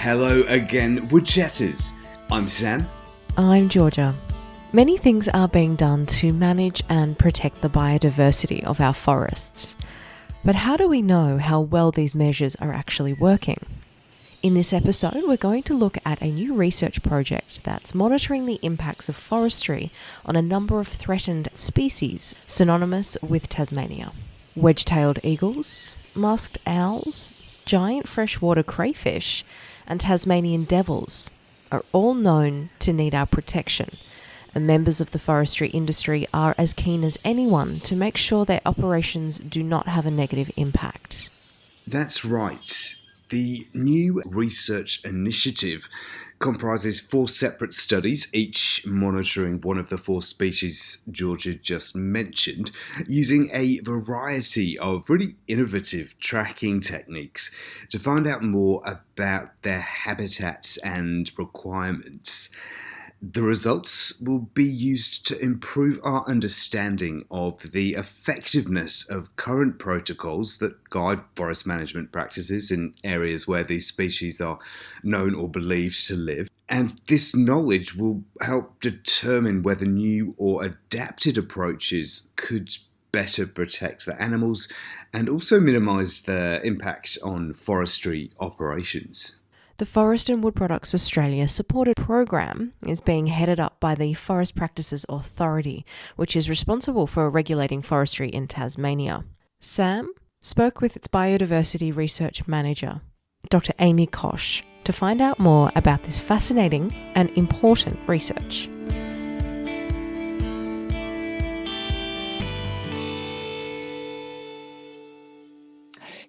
Hello again, WoodChatters. I'm Sam. I'm Georgia. Many things are being done to manage and protect the biodiversity of our forests. But how do we know how well these measures are actually working? In this episode, we're going to look at a new research project that's monitoring the impacts of forestry on a number of threatened species synonymous with Tasmania. Wedge-tailed eagles, masked owls, giant freshwater crayfish, and Tasmanian devils are all known to need our protection, and members of the forestry industry are as keen as anyone to make sure their operations do not have a negative impact. That's right. The new research initiative comprises 4 separate studies, each monitoring one of the 4 species Georgia just mentioned, using a variety of really innovative tracking techniques to find out more about their habitats and requirements. The results will be used to improve our understanding of the effectiveness of current protocols that guide forest management practices in areas where these species are known or believed to live. And this knowledge will help determine whether new or adapted approaches could better protect the animals and also minimise their impact on forestry operations. The Forest and Wood Products Australia supported program is being headed up by the Forest Practices Authority, which is responsible for regulating forestry in Tasmania. Sam spoke with its Biodiversity Research Manager, Dr Amy Koch, to find out more about this fascinating and important research.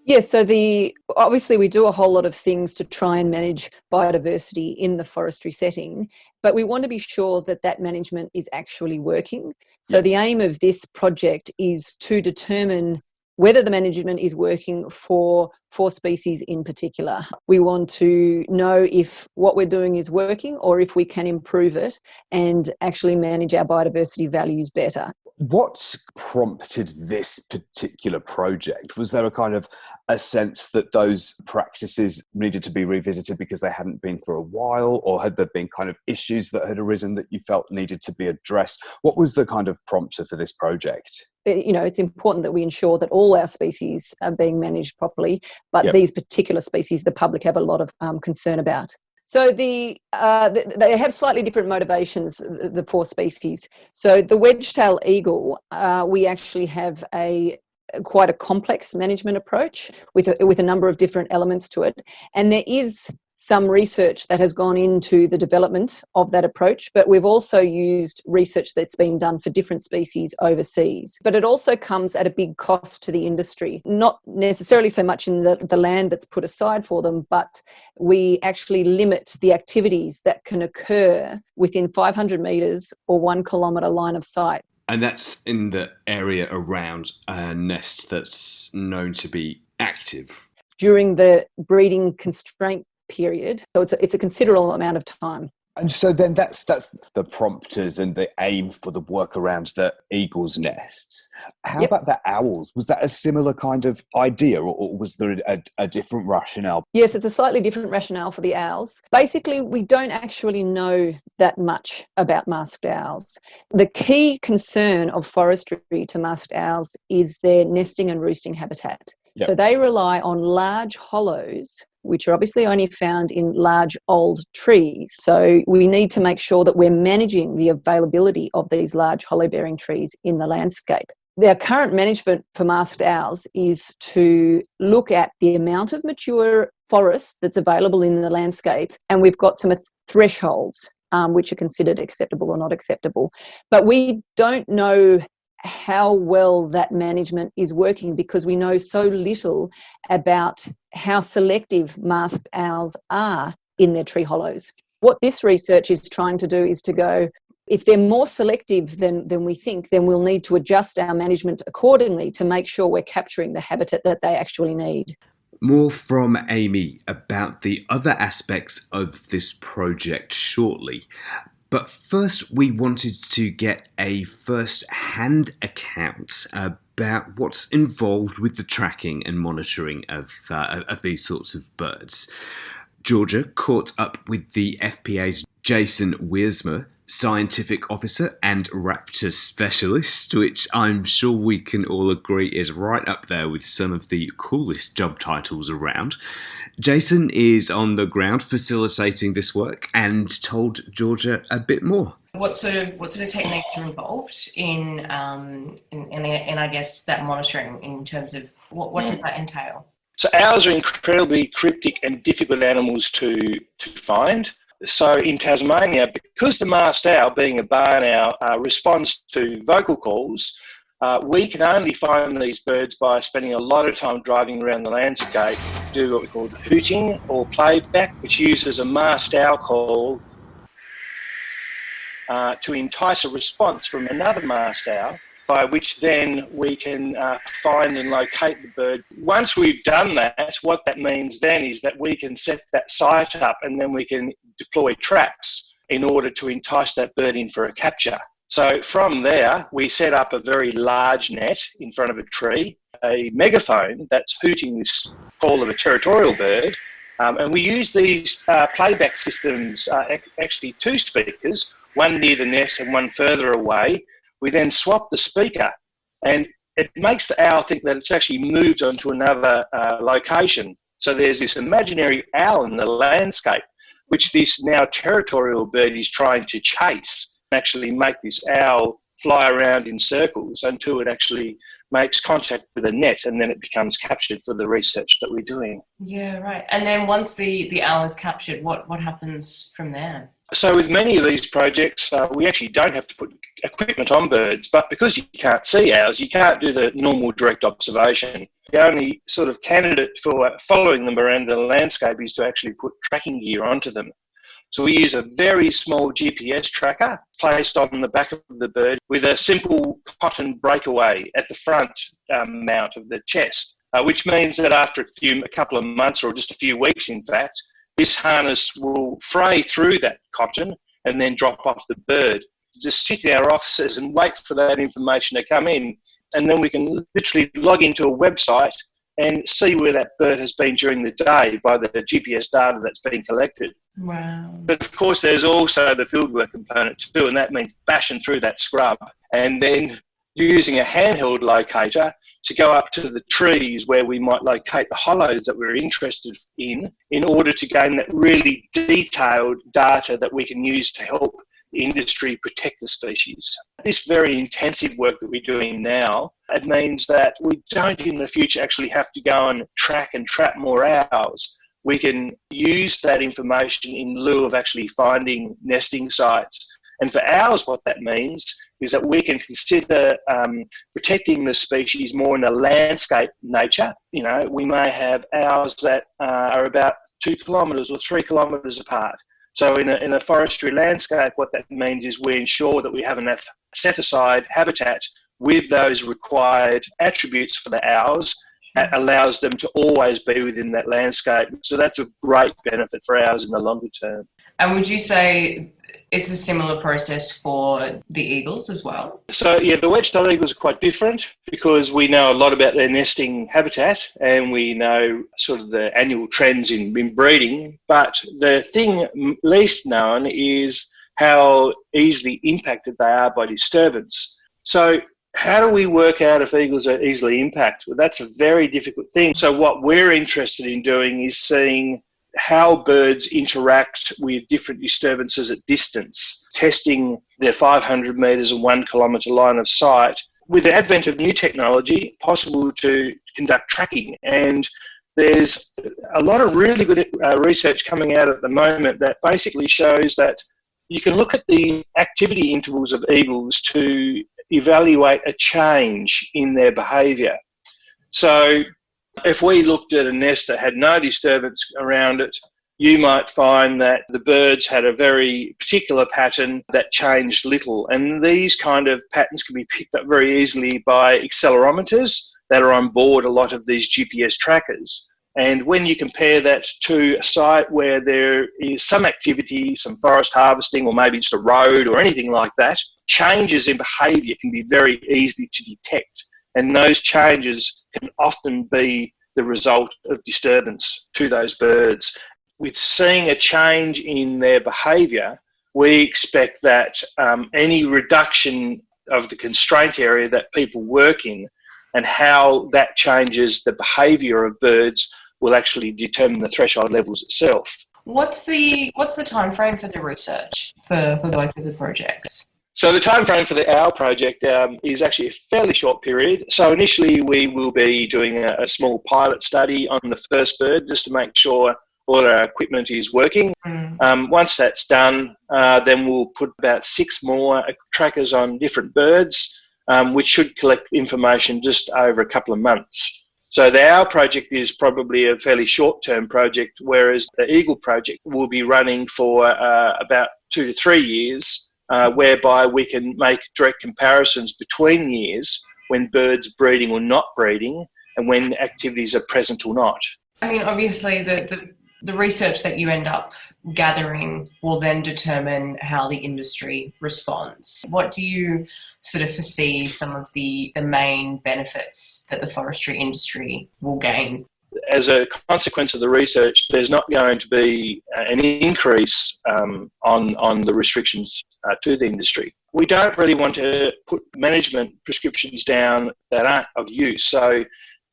Yes, so obviously we do a whole lot of things to try and manage biodiversity in the forestry setting, but we want to be sure that that management is actually working. So the aim of this project is to determine whether the management is working for 4 species in particular. We want to know if what we're doing is working or if we can improve it and actually manage our biodiversity values better. What prompted this particular project? Was there a sense that those practices needed to be revisited because they hadn't been for a while, or had there been issues that had arisen that you felt needed to be addressed? What was the prompter for this project? It's important that we ensure that all our species are being managed properly, but these particular species, the public have a lot of concern about. So they have slightly different motivations, the 4 species. So the wedge-tailed eagle, we actually have quite a complex management approach with a number of different elements to it. And there is some research that has gone into the development of that approach, but we've also used research that's been done for different species overseas. But it also comes at a big cost to the industry, not necessarily so much in the land that's put aside for them, but we actually limit the activities that can occur within 500 metres or 1 kilometre line of sight. And that's in the area around a nest that's known to be active. During the breeding constraint period, so it's a considerable amount of time. And so then that's the prompters and the aim for the work around the eagles' nests. How about the owls? Was that a similar kind of idea, or was there a different rationale? Yes, it's a slightly different rationale for the owls. Basically, we don't actually know that much about masked owls. The key concern of forestry to masked owls is their nesting and roosting habitat. So they rely on large hollows, which are obviously only found in large old trees. So we need to make sure that we're managing the availability of these large hollow-bearing trees in the landscape. Their current management for masked owls is to look at the amount of mature forest that's available in the landscape, and we've got some thresholds which are considered acceptable or not acceptable. But we don't know how well that management is working because we know so little about how selective masked owls are in their tree hollows. What this research is trying to do is to go, if they're more selective than we think, then we'll need to adjust our management accordingly to make sure we're capturing the habitat that they actually need. More from Amy about the other aspects of this project shortly. But first, we wanted to get a first-hand account about what's involved with the tracking and monitoring of these sorts of birds. Georgia caught up with the FPA's Jason Wiersma, scientific officer and raptor specialist, which I'm sure we can all agree is right up there with some of the coolest job titles around. Jason is on the ground facilitating this work and told Georgia a bit more. What sort of techniques are involved in I guess that monitoring in terms of what does that entail? So owls are incredibly cryptic and difficult animals to find. So in Tasmania, because the masked owl, being a barn owl, responds to vocal calls, we can only find these birds by spending a lot of time driving around the landscape, do what we call hooting or playback, which uses a masked owl call to entice a response from another masked owl, by which then we can find and locate the bird. Once we've done that, what that means then is that we can set that site up and then we can deploy traps in order to entice that bird in for a capture. So from there, we set up a very large net in front of a tree, a megaphone that's hooting this call of a territorial bird, and we use these playback systems, actually two speakers, one near the nest and one further away. We then swap the speaker, and it makes the owl think that it's actually moved on to another location. So there's this imaginary owl in the landscape, which this now territorial bird is trying to chase, and actually make this owl fly around in circles until it actually makes contact with a net, and then it becomes captured for the research that we're doing. Yeah, right. And then once the owl is captured, what happens from there? So with many of these projects, we actually don't have to put equipment on birds, but because you can't see owls, you can't do the normal direct observation. The only sort of candidate for following them around the landscape is to actually put tracking gear onto them. So we use a very small GPS tracker placed on the back of the bird with a simple cotton breakaway at the front mount of the chest, which means that after a couple of months, or just a few weeks in fact, this harness will fray through that cotton and then drop off the bird. Just sit in our offices and wait for that information to come in, and then we can literally log into a website and see where that bird has been during the day by the GPS data that's been collected. Wow. But of course there's also the fieldwork component too, and that means bashing through that scrub and then using a handheld locator to go up to the trees where we might locate the hollows that we're interested in order to gain that really detailed data that we can use to help the industry protect the species. This very intensive work that we're doing now, it means that we don't in the future actually have to go and track and trap more owls. We can use that information in lieu of actually finding nesting sites. And for owls, what that means is that we can consider protecting the species more in a landscape nature. You know, we may have owls that are about 2 kilometres or 3 kilometres apart. So in a forestry landscape, what that means is we ensure that we have enough set-aside habitat with those required attributes for the owls that allows them to always be within that landscape. So that's a great benefit for owls in the longer term. And would you say it's a similar process for the eagles as well? So yeah, the wedge-tailed eagles are quite different because we know a lot about their nesting habitat and we know sort of the annual trends in breeding. But the thing least known is how easily impacted they are by disturbance. So how do we work out if eagles are easily impacted? Well, that's a very difficult thing. So what we're interested in doing is seeing how birds interact with different disturbances at distance, testing their 500 metres and 1 kilometre line of sight. With the advent of new technology, possible to conduct tracking. And there's a lot of really good research coming out at the moment that basically shows that you can look at the activity intervals of eagles to evaluate a change in their behaviour. So if we looked at a nest that had no disturbance around it, you might find that the birds had a very particular pattern that changed little. And these kind of patterns can be picked up very easily by accelerometers that are on board a lot of these GPS trackers. And when you compare that to a site where there is some activity, some forest harvesting, or maybe just a road or anything like that, changes in behaviour can be very easy to detect. And those changes can often be the result of disturbance to those birds. with seeing a change in their behaviour, we expect that any reduction of the constraint area that people work in and how that changes the behaviour of birds will actually determine the threshold levels itself. What's the time frame for the research for both of the projects? So the time frame for the OWL project is actually a fairly short period. So initially we will be doing a small pilot study on the first bird just to make sure all our equipment is working. Once that's done, then we'll put about 6 more trackers on different birds, which should collect information just over a couple of months. So the OWL project is probably a fairly short-term project, whereas the Eagle project will be running for about 2 to 3 years, whereby we can make direct comparisons between years when birds are breeding or not breeding and when activities are present or not. I mean, obviously the research that you end up gathering will then determine how the industry responds. What do you sort of foresee some of the main benefits that the forestry industry will gain? As a consequence of the research, there's not going to be an increase on the restrictions to the industry. We don't really want to put management prescriptions down that aren't of use. So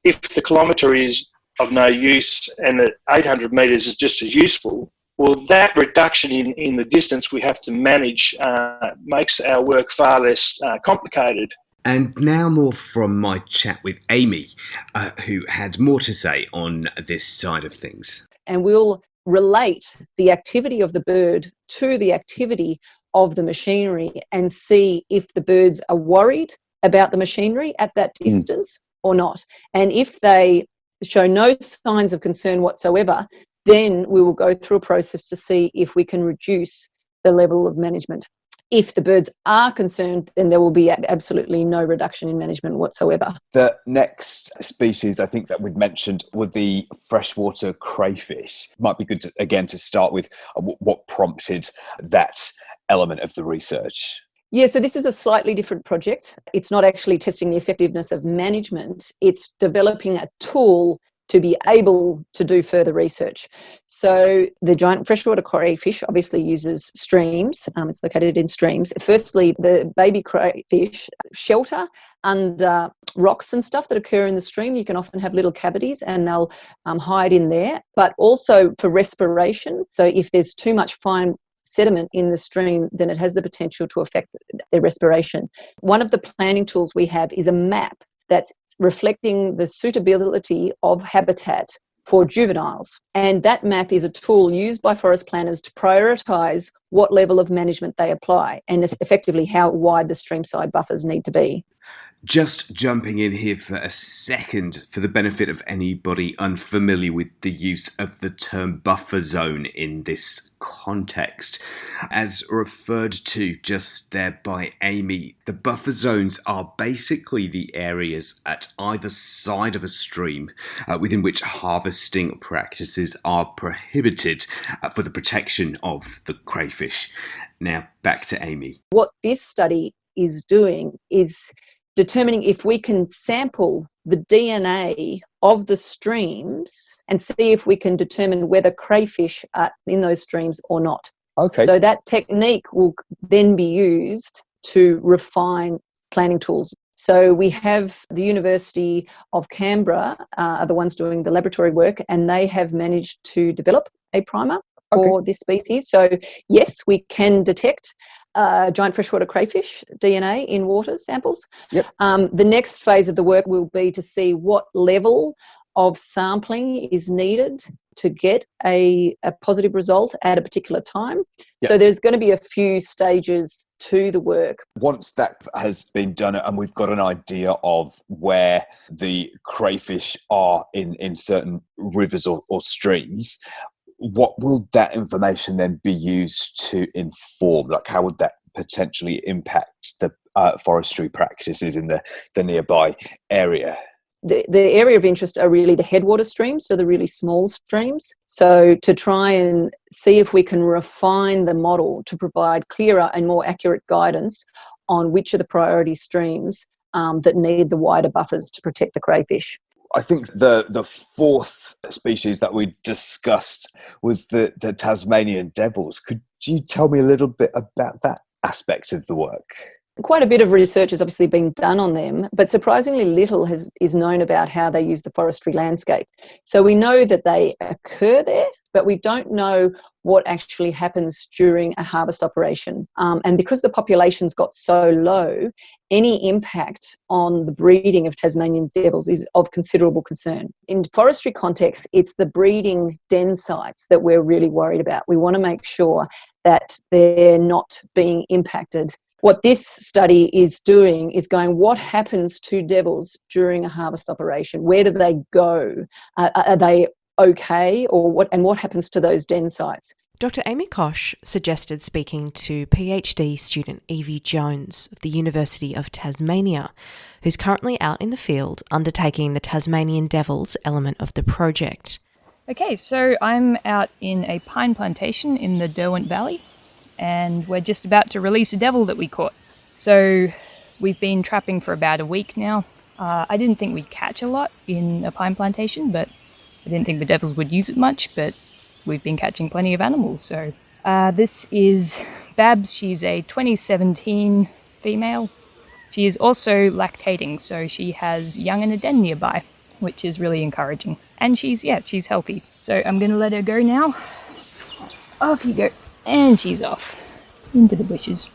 if the kilometre is of no use and that 800 metres is just as useful, well, that reduction in the distance we have to manage makes our work far less complicated. And now more from my chat with Amy, who had more to say on this side of things. And we'll relate the activity of the bird to the activity of the machinery and see if the birds are worried about the machinery at that distance or not. And if they show no signs of concern whatsoever, then we will go through a process to see if we can reduce the level of management. If the birds are concerned, then there will be absolutely no reduction in management whatsoever. The next species I think that we'd mentioned were the freshwater crayfish. Might be good to start with what prompted that element of the research. Yeah, so this is a slightly different project. It's not actually testing the effectiveness of management. It's developing a tool to be able to do further research. So the giant freshwater crayfish obviously uses streams. It's located in streams. Firstly, the baby crayfish shelter under rocks and stuff that occur in the stream. You can often have little cavities and they'll hide in there, but also for respiration. So if there's too much fine sediment in the stream, then it has the potential to affect their respiration. One of the planning tools we have is a map that's reflecting the suitability of habitat for juveniles. And that map is a tool used by forest planners to prioritise what level of management they apply and effectively how wide the streamside buffers need to be. Just jumping in here for a second for the benefit of anybody unfamiliar with the use of the term buffer zone in this context. As referred to just there by Amy, the buffer zones are basically the areas at either side of a stream within which harvesting practices are prohibited for the protection of the crayfish. Now, back to Amy. What this study is doing is determining if we can sample the DNA of the streams and see if we can determine whether crayfish are in those streams or not. Okay. So that technique will then be used to refine planning tools. So we have the University of Canberra are the ones doing the laboratory work, and they have managed to develop a primer for this species. So yes, we can detect giant freshwater crayfish DNA in water samples. Yep. The next phase of the work will be to see what level of sampling is needed to get a positive result at a particular time. Yep. So there's going to be a few stages to the work. Once that has been done and we've got an idea of where the crayfish are in certain rivers or streams, what will that information then be used to inform? Like, how would that potentially impact the forestry practices in the nearby area? The area of interest are really the headwater streams, so the really small streams. So to try and see if we can refine the model to provide clearer and more accurate guidance on which are the priority streams that need the wider buffers to protect the crayfish. I think the fourth species that we discussed was the Tasmanian devils. Could you tell me a little bit about that aspect of the work? Quite a bit of research has obviously been done on them, but surprisingly little is known about how they use the forestry landscape. So we know that they occur there, but we don't know what actually happens during a harvest operation. And because the populations got so low, any impact on the breeding of Tasmanian devils is of considerable concern. In forestry context, it's the breeding den sites that we're really worried about. We want to make sure that they're not being impacted. What this study is doing is going, what happens to devils during a harvest operation? Where do they go? Are they okay, or what? And what happens to those den sites? Dr Amy Koch suggested speaking to PhD student Evie Jones of the University of Tasmania, who's currently out in the field undertaking the Tasmanian devils element of the project. Okay, so I'm out in a pine plantation in the Derwent Valley, and we're just about to release a devil that we caught. So we've been trapping for about a week now. I didn't think we'd catch a lot in a pine plantation, but I didn't think the devils would use it much, but we've been catching plenty of animals. So this is Babs. She's a 2017 female. She is also lactating, so she has young in a den nearby, which is really encouraging. And she's healthy. So I'm going to let her go now. Off you go. And she's off into the bushes.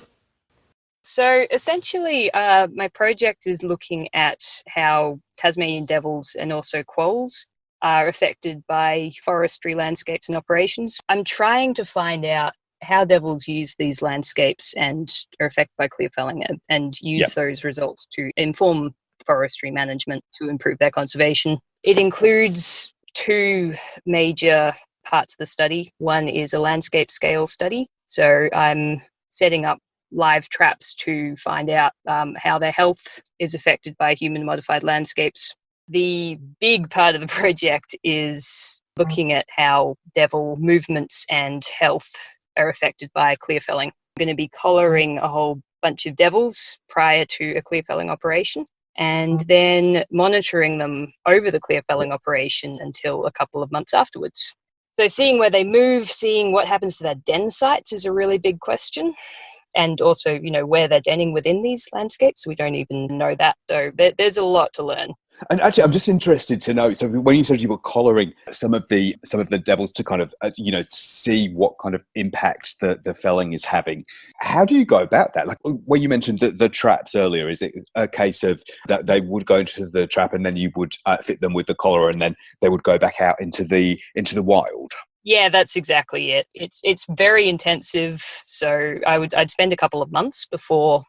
So essentially, my project is looking at how Tasmanian devils and also quolls are affected by forestry landscapes and operations. I'm trying to find out how devils use these landscapes and are affected by clear felling and use those results to inform forestry management to improve their conservation. It includes two major parts of the study. One is a landscape scale study. So I'm setting up live traps to find out how their health is affected by human modified landscapes. The big part of the project is looking at how devil movements and health are affected by clear felling. I'm going to be collaring a whole bunch of devils prior to a clear felling operation, and then monitoring them over the clear felling operation until a couple of months afterwards. So seeing where they move, seeing what happens to their den sites is a really big question. And also, where they're denning within these landscapes. We don't even know that. So there's a lot to learn. And actually, I'm just interested to know, so when you said you were collaring some of the devils to kind of, see what kind of impact the felling is having, how do you go about that? Like when you mentioned the traps earlier, is it a case of that they would go into the trap and then you would fit them with the collar and then they would go back out into the wild? Yeah, that's exactly it. It's very intensive. So I'd spend a couple of months before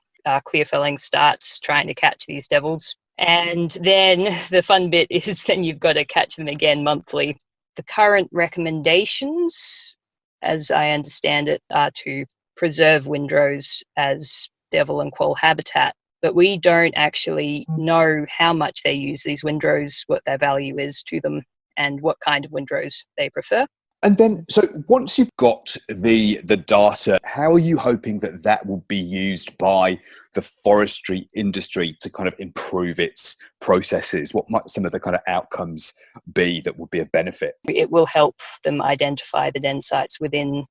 clear felling starts trying to catch these devils. And then the fun bit is then you've got to catch them again monthly. The current recommendations, as I understand it, are to preserve windrows as devil and quoll habitat. But we don't actually know how much they use these windrows, what their value is to them, and what kind of windrows they prefer. And then, so once you've got the data, how are you hoping that will be used by the forestry industry to kind of improve its processes? What might some of the kind of outcomes be that would be of benefit? It will help them identify the den sites within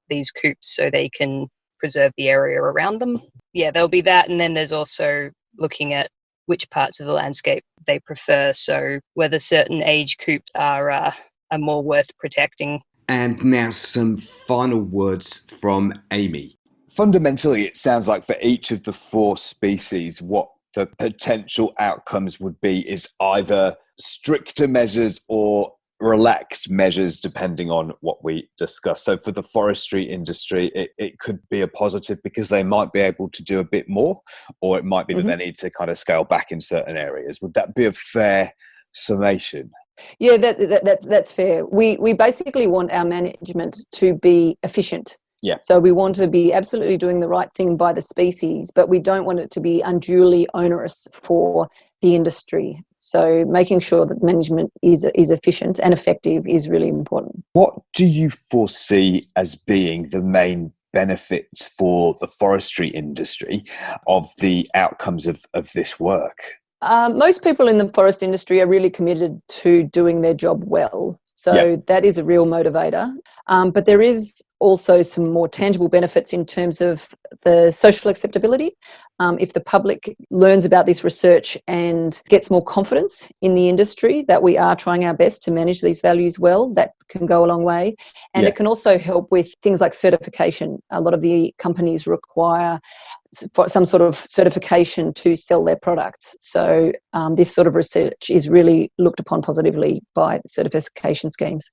these coops so they can preserve the area around them. Yeah, there'll be that. And then there's also looking at which parts of the landscape they prefer. So whether certain age coops are more worth protecting. And now some final words from Amy. Fundamentally, it sounds like for each of the four species, what the potential outcomes would be is either stricter measures or relaxed measures, depending on what we discuss. So for the forestry industry, it could be a positive because they might be able to do a bit more, or it might be that they need to kind of scale back in certain areas. Would that be a fair summation? Yeah, that's fair. We basically want our management to be efficient. Yeah. So we want to be absolutely doing the right thing by the species, but we don't want it to be unduly onerous for the industry. So making sure that management is efficient and effective is really important. What do you foresee as being the main benefits for the forestry industry of the outcomes of this work? Most people in the forest industry are really committed to doing their job well. So that is a real motivator. But there is also some more tangible benefits in terms of the social acceptability. If the public learns about this research and gets more confidence in the industry that we are trying our best to manage these values well, that can go a long way. And it can also help with things like certification. A lot of the companies require for some sort of certification to sell their products. So this sort of research is really looked upon positively by certification schemes.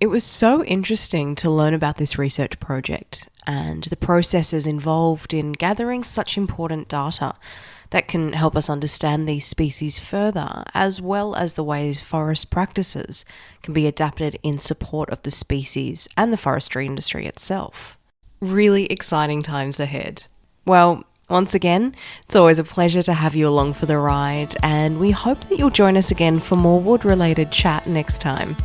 It was so interesting to learn about this research project and the processes involved in gathering such important data that can help us understand these species further, as well as the ways forest practices can be adapted in support of the species and the forestry industry itself. Really exciting times ahead. Well, once again, it's always a pleasure to have you along for the ride, and we hope that you'll join us again for more wood-related chat next time.